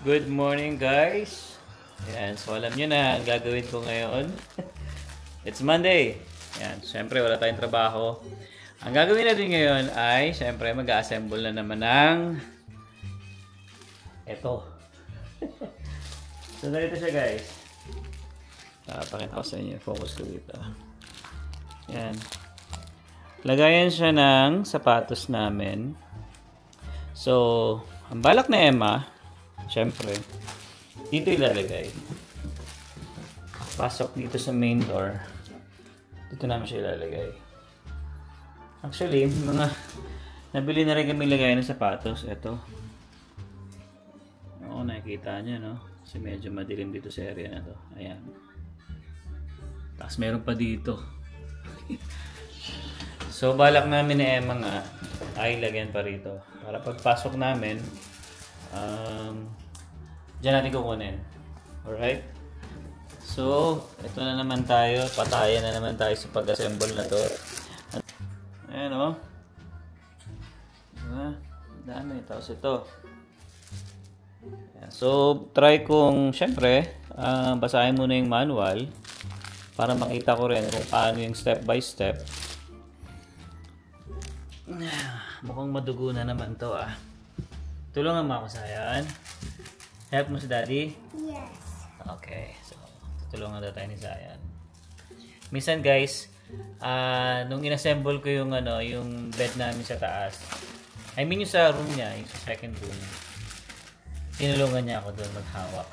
Good morning guys. Yan, so alam nyo na ang gagawin ko ngayon. It's Monday. Yan, syempre wala tayong trabaho. Ang gagawin natin ngayon ay syempre mag-assemble na naman ng eto. So ganito siya guys. Pakita ko sa inyo, focus ko dito. Yan. Lagayan siya ng sapatos namin. So, ang balak na Emma, syempre, dito ilalagay. Pasok dito sa main door. Dito namin siya ilalagay. Actually, mga nabili na rin kami lagay ng sapatos. Ito. Oo, nakikita nyo, no? Kasi medyo madilim dito sa area na to. Ayan. Tapos meron pa dito. So, balak namin ni Emma nga ay lagyan pa rito. Para pagpasok namin, dyan natin kukunin. Alright? So, ito na naman tayo. Patayan na naman tayo sa pag-assemble na to. Ayan o. Diba? Dami. Tapos ito. Ayan. So, try kong, syempre, basahin muna yung manual para makita ko rin kung paano yung step by step. Mukhang madugo na naman to ah. Tulungan mo ako sa yan. Help mo si Daddy? Yes. Okay. So, tutulungan na tayo ni Zayan. Minsan guys, nung inassemble ko yung yung bed namin sa taas. I mean yung sa room niya, yung sa second room. Tinulungan niya ako doon maghawak.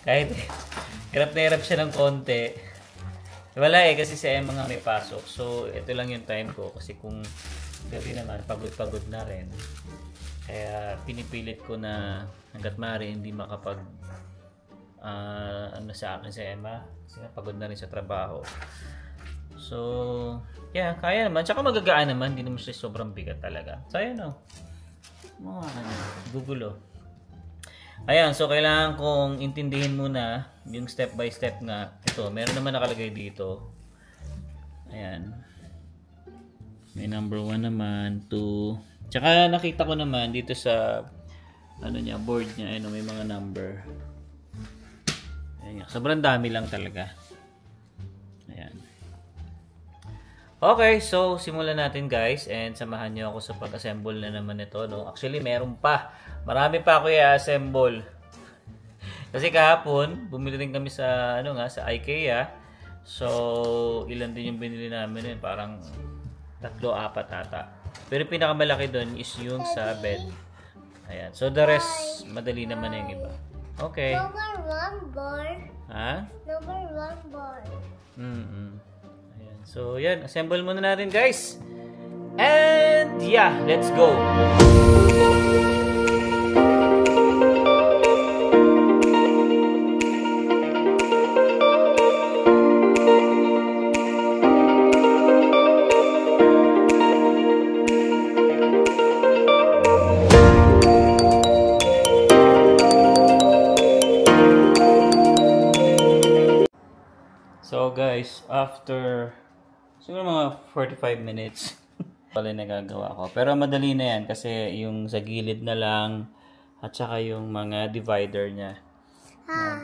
Kahit hirap na hirap siya ng konti. Wala eh, kasi si Emma nga may pasok. So, ito lang yung time ko. Kasi kung gabi naman, pagod-pagod na rin. Kaya, pinipilit ko na hanggat maaari hindi makapag sa akin si Emma. Kasi pagod na rin sa trabaho. So, yeah, kaya naman. Tsaka magagaan naman. Hindi naman siya sobrang bigat talaga. So, ayan o. Gugulo. Ayan, so kailangan kong intindihin muna yung step by step nga. Ito, meron naman nakalagay dito. Ayan. May number 1 naman, 2. Tsaka nakita ko naman dito sa board niya, ayun, may mga number. Ayan, sobrang dami lang talaga. Ayan. Okay, so simulan natin guys and samahan niyo ako sa pag-assemble na naman nito, no. Actually, meron pa. Marami pa ako i-assemble. Kasi kahapon, bumili rin kami sa sa IKEA. So, ilan din yung binili namin, parang 3-4 ata. Pero pinakamalaki doon is yung sa bed. Ayan. So, the rest, madali naman yung iba. Okay. Number 1 board. Ha? Number 1 board. Ayan. So, yan. Assemble muna natin, guys. And, yeah, let's go. So guys, after siguro mga 45 minutes pala nagagawa ko. Pero madali na yan kasi yung sa gilid na lang at saka yung mga divider niya.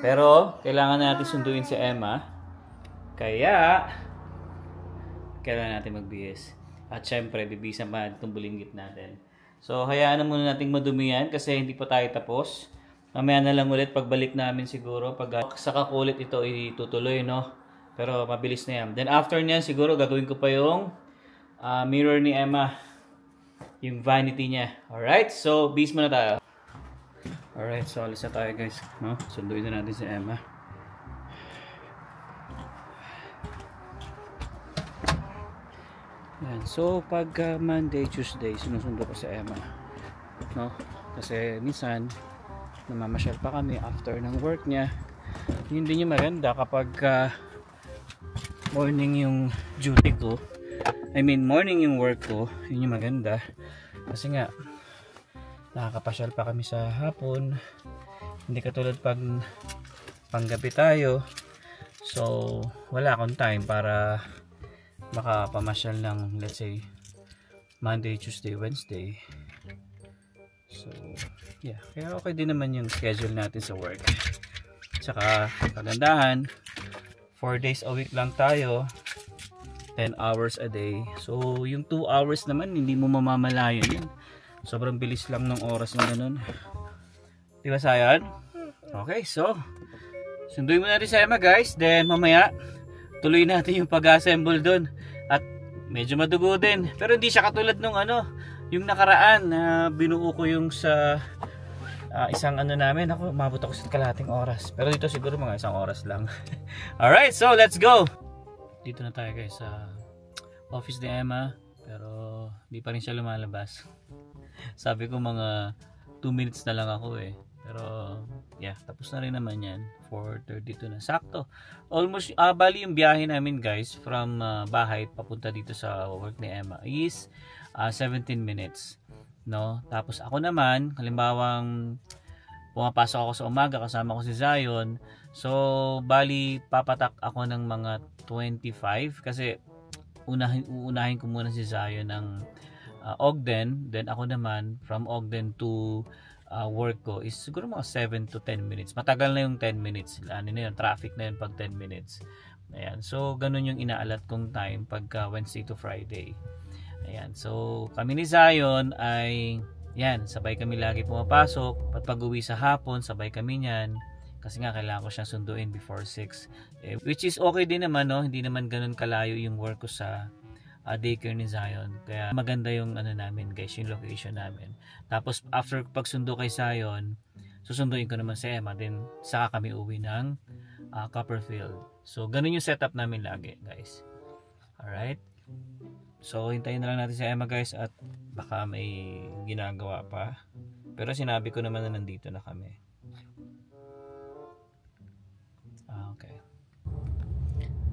Pero kailangan natin sunduin si Emma. Kaya kailangan natin magbihis. At syempre, bibisan pa itong bulinggit natin. So hayaan na muna natin madumi yan kasi hindi pa tayo tapos. Mamaya na lang ulit pagbalik namin siguro. Pag sa kakulit ito itutuloy, no? Pero mabilis na yan. Then after niyan siguro gagawin ko pa yung mirror ni Emma. Yung vanity niya. Alright? So, bis muna tayo. Alright, so alis na tayo guys. No? Sunduin na natin si Emma. Yan. So, pag Monday, Tuesday, sinusundo ko si Emma. No? Kasi minsan, namamasyal pa kami after ng work niya. Yun din yung maganda kapag morning yung duty ko. I mean, morning yung work ko. Yun yung maganda. Kasi nga, nakakapasyal pa kami sa hapon. Hindi katulad pag panggabi tayo. So, wala akong time para makapamasyal ng, let's say, Monday, Tuesday, Wednesday. So, Yeah, kaya okay din naman yung schedule natin sa work. Tsaka kagandahan, 4 days a week lang tayo, 10 hours a day. So yung 2 hours naman hindi mo mamamalayan yun. Sobrang bilis lang ng oras na ganun. Di ba Sayan? Okay, so sunduin mo na rin sa Emma guys. Then mamaya tuloy natin yung pag-assemble dun. At medyo madugo din. Pero hindi siya katulad nung yung nakaraan na binuo ko yung sa isang namin. Ako, umabot ako sa kalahating oras. Pero dito siguro mga 1 oras lang. Alright, so let's go! Dito na tayo guys sa office ni Emma. Pero di pa rin siya lumalabas. Sabi ko mga 2 minutes na lang ako eh. Pero yeah, tapos na rin naman yan. 4:32 na. Sakto. Almost, bali yung biyahe namin guys from bahay papunta dito sa work ni Emma is 17 minutes. No? Tapos ako naman, halimbawang pumapasok ako sa umaga, kasama ko si Zion. So, bali papatak ako ng mga 25 kasi uunahin ko muna si Zion ng Ogden. Then ako naman, from Ogden to work ko is siguro mga 7 to 10 minutes. Matagal na yung 10 minutes. Ano na yun, traffic na yun pag 10 minutes. Ayan. So, ganun yung inaalat kong time pagka Wednesday to Friday. Ayan. So, kami ni Zion ay, yan, sabay kami lagi pumapasok. At pag-uwi sa hapon, sabay kami niyan. Kasi nga, kailangan ko siyang sunduin before 6. Which is okay din naman, no? Hindi naman ganun kalayo yung work ko sa daycare ni Zion. Kaya maganda yung namin guys, yung location namin. Tapos after pagsundo kay Zion, susunduin ko naman si Emma, then saka kami uwi ng Copperfield. So ganun yung setup namin lagi guys. Alright, so hintayin na lang natin si Emma guys, at baka may ginagawa pa, pero sinabi ko naman na nandito na kami. Okay.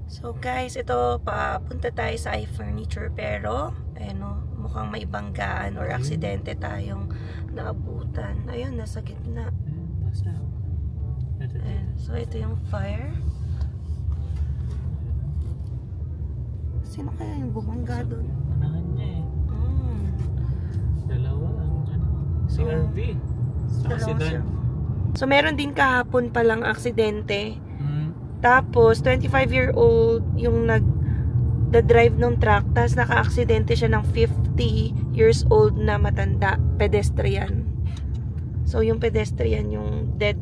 So guys, ito papunta tayo sa iFurniture, pero mukhang may banggaan or aksidente tayong naabutan. Ayun, nasa gitna. Ayan. So ito yung fire. Sino kaya yung bumangga doon? Anahan niya eh. Dalawa ang si RV. So meron din kahapon palang aksidente. Tapos 25-year-old yung nag-drive ng truck, tapos naka-aksidente siya ng 50 years old na matanda, pedestrian. So yung pedestrian yung dead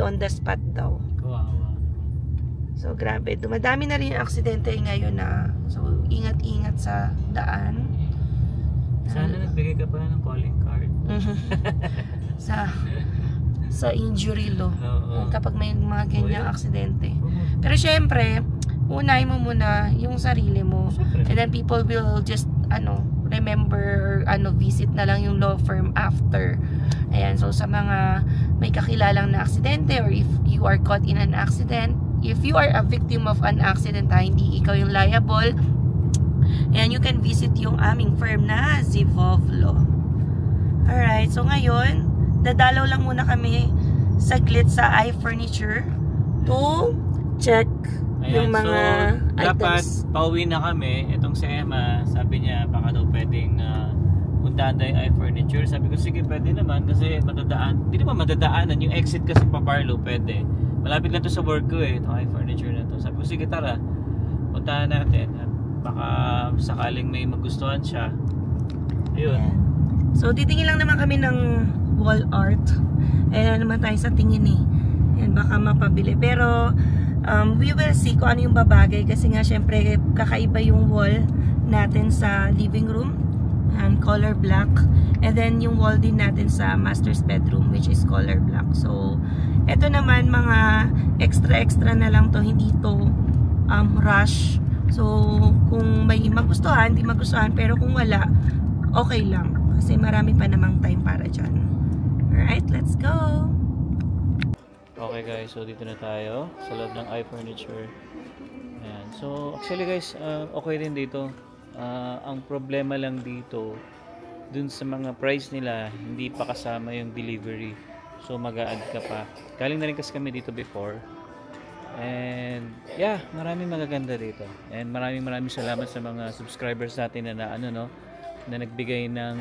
on the spot daw. Kawawa. So grabe, dumadami na rin yung aksidente ngayon na. So ingat-ingat sa daan. Sana nagbigay ka pa ng calling card. sa injury law. Kapag may mga ganyang aksidente. Oo. Pero syempre, unahin mo muna yung sarili mo. And then people will just remember visit na lang yung law firm after. Ayan, so sa mga may kakilalang na aksidente, or if you are caught in an accident, if you are a victim of an accident, hindi ikaw yung liable, and you can visit yung aming firm na Zivov Law. Alright, so ngayon dadalaw lang muna kami saglit sa iFurniture to check yung mga so, dapat items. pauwi na kami. Itong si Emma, sabi niya baka daw pwedeng puntahan tayo iFurniture. Sabi ko sige, pwede naman kasi hindi naman madadaanan yung exit kasi pa Barlow, pwede. Malapit lang to sa work ko itong iFurniture na to. Sabi ko sige, tara, puntahan natin at baka sakaling may magustuhan siya. Ayun. Yeah. So titingin lang naman kami ng wall art. Ayan naman tayo sa tingin Ayan, baka mapabili. Pero we will see kung ano yung babagay, kasi nga syempre kakaiba yung wall natin sa living room, and color black, and then yung wall din natin sa master's bedroom, which is color black. So eto naman mga extra na lang to, hindi to rush. So kung may magustuhan, di magustuhan, pero kung wala, okay lang, kasi marami pa namang time para dyan. Alright, let's go! Okay guys, so dito na tayo sa loob ng iFurniture. Ayan. So actually guys, okay din dito. Ang problema lang dito, dun sa mga price nila, hindi pa kasama yung delivery. So mag-a-add ka pa. Galing na rin kasi kami dito before. And yeah, maraming magaganda dito. And maraming salamat sa mga subscribers natin na nagbigay ng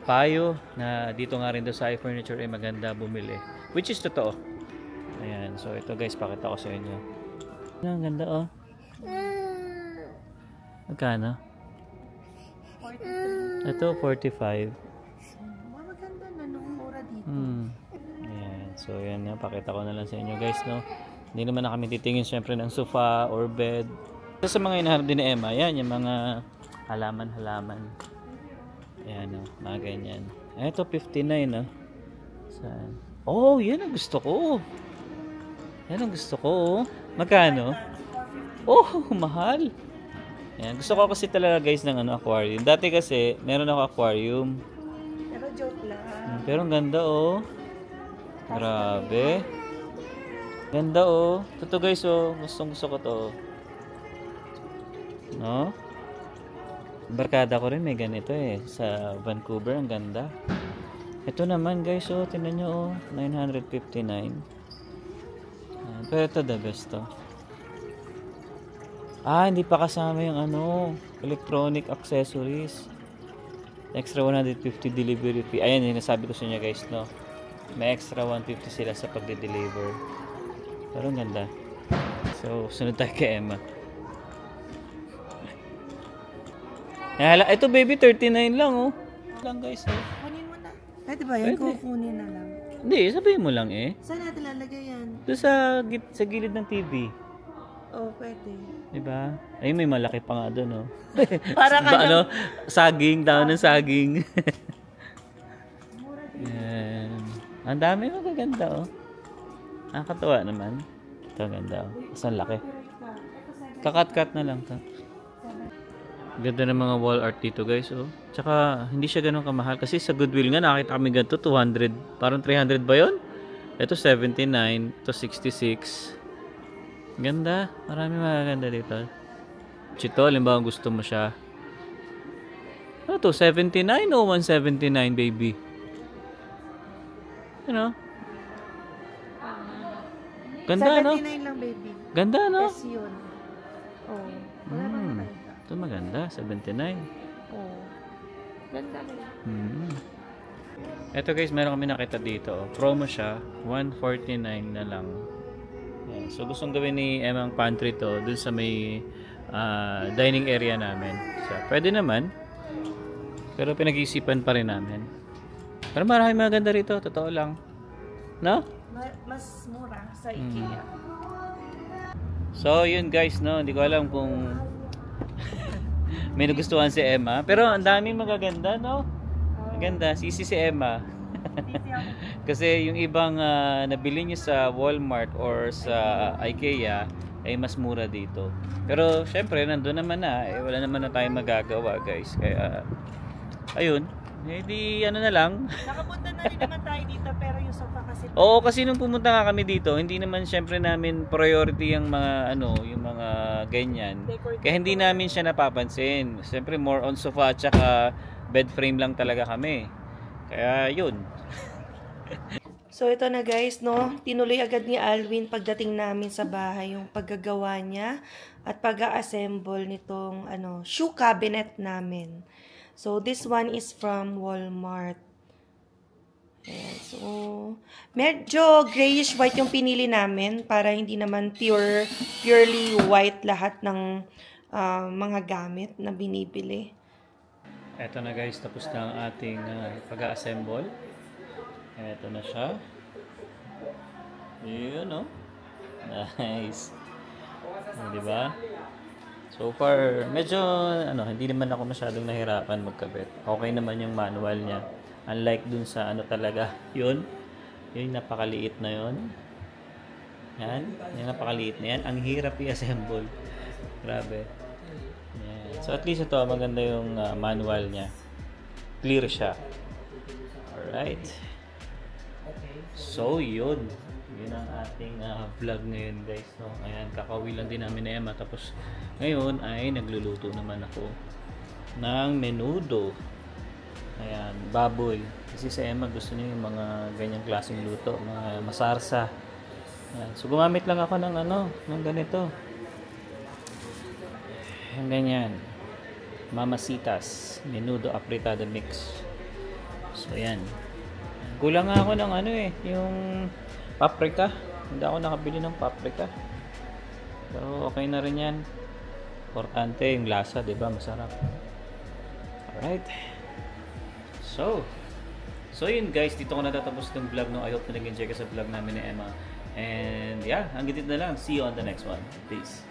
payo na dito nga rin doon sa iFurniture ay maganda bumili. Which is totoo. Ayan. So, ito guys, pakita ko sa inyo. Ang ganda oh. Magkano? 42. Ito, 45. Maganda na nung mura dito. Ayan. So, yan nga. Pakita ko na lang sa inyo guys, no? Hindi naman na kami titingin syempre ng sofa or bed. So, sa mga hinahanap din ni Emma, yan, yung mga halaman-halaman. Ayan, oh, mga ganyan. Ito, 59, no? Saan? Oh, yan ang gusto ko. Yan ang gusto ko, oh. Magkano? Oh, mahal. Ayan, gusto ko kasi talaga guys ng aquarium. Dati kasi, meron ako aquarium. Pero joke lang. Pero ang ganda, oh. Grabe. Ganda, oh. Totoo guys, oh. Gusto ko to. No? Barkada ko rin may ganito eh. Sa Vancouver, ang ganda. Ito naman guys, oh. Tingnan nyo, oh. 959. Pero ito the best, to. Hindi pa kasama yung electronic accessories. Extra 150 delivery fee. Ayan, yung nasabi ko sa inyo guys, no? May extra 150 sila sa pagde-deliver. Pero ang ganda. So, sunod tayo kay Emma. Ito baby, 39 lang, oh. Lang guys, oh. Kunin mo na. Pwede ba yan? Kukunin na lang. Hindi, sabihin mo lang eh. Saan natin lalagay yan? Doon sa gilid ng TV. Oh, pwede. Diba? Ay, may malaki pa nga doon, oh. Para ka saging, daon ng saging. Yan. Ang dami magaganda, oh. Nakakatawa naman. Ito, ganda, oh. Saan laki? Kakat-kat na lang to. Ganda ng mga wall art dito, guys, oh. Tsaka, hindi siya ganun kamahal. Kasi sa Goodwill nga, nakita kami ganito, 200. Parang 300 ba yun? Ito, 79. Ito, 66. Ganda. Marami magaganda dito. Ito, halimbawa gusto mo siya. Ano to? 79 o 179, baby? Ano? Ganda, no? 79 lang, baby. Ganda, no? Yes, yun. Oh. Wala bang maganda? Ito maganda. 79. Oh. Ganda mo. Ito guys, meron kami nakita dito. Promo siya. 149 na lang. Yan. So gustong gawin ni Emma ang pantry to dun sa may dining area namin. So, pwede naman. Pero pinag-iisipan pa rin namin. Pero marami maganda rito. Totoo lang. No? Mas mura sa IKEA. So yun guys, no? Hindi ko alam kung may nagustuhan si Emma. Pero ang daming magaganda, no? Maganda. Sisi si Emma. Kasi yung ibang nabili niyo sa Walmart or sa IKEA ay mas mura dito. Pero syempre nandun naman na, wala naman na tayong magagawa guys. Kaya ayun, hindi ano na lang. Nakapunta na rin naman tayo dito pero yung sofa kasi Oo, kasi nung pumunta nga kami dito, hindi naman syempre namin priority yung mga yung mga ganyan. Kaya hindi namin siya napapansin. Syempre more on sofa at saka bed frame lang talaga kami. Kaya yun. So ito na guys, no, tinuloy agad ni Alwin pagdating namin sa bahay yung paggagawa niya at pag-assemble nitong shoe cabinet namin. So this one is from Walmart. Ayan, so medyo grayish white yung pinili namin para hindi naman purely white lahat ng mga gamit na binibili. Eto na guys, tapos na ang ating pag-assemble. Eto na siya. Yun, no? Nice. Diba? So far, medyo, hindi naman ako masyadong nahirapan magkabit. Okay naman yung manual niya. Unlike dun sa talaga. Yun. Yung napakaliit na yun. Yan. Yung napakaliit na yan. Ang hirap i-assemble. Grabe. Yan. So at least ito, maganda yung manual niya. Clear siya. Alright. So yun. Yun ang ating vlog ngayon guys, no? Ayan, kakauwi lang din namin ni Emma. Tapos ngayon ay nagluluto naman ako ng menudo. Ayan, baboy. Kasi sa Emma gusto niya yung mga ganyang klaseng luto, mga masarsa. Ayan. So gumamit lang ako ng ng ganito. Yung ganyan. Mamasitas, menudo apritada mix. So, yan. Kulang nga ako ng ano eh, yung paprika. Hindi ako nakabili ng paprika. Pero okay na rin yan. Importante yung lasa, diba? Masarap. Alright. So yun guys, dito ko natatapos itong vlog. No? I hope na nag-enjoy ka sa vlog namin ni Emma. And yeah, hanggang dito na lang. See you on the next one. Peace.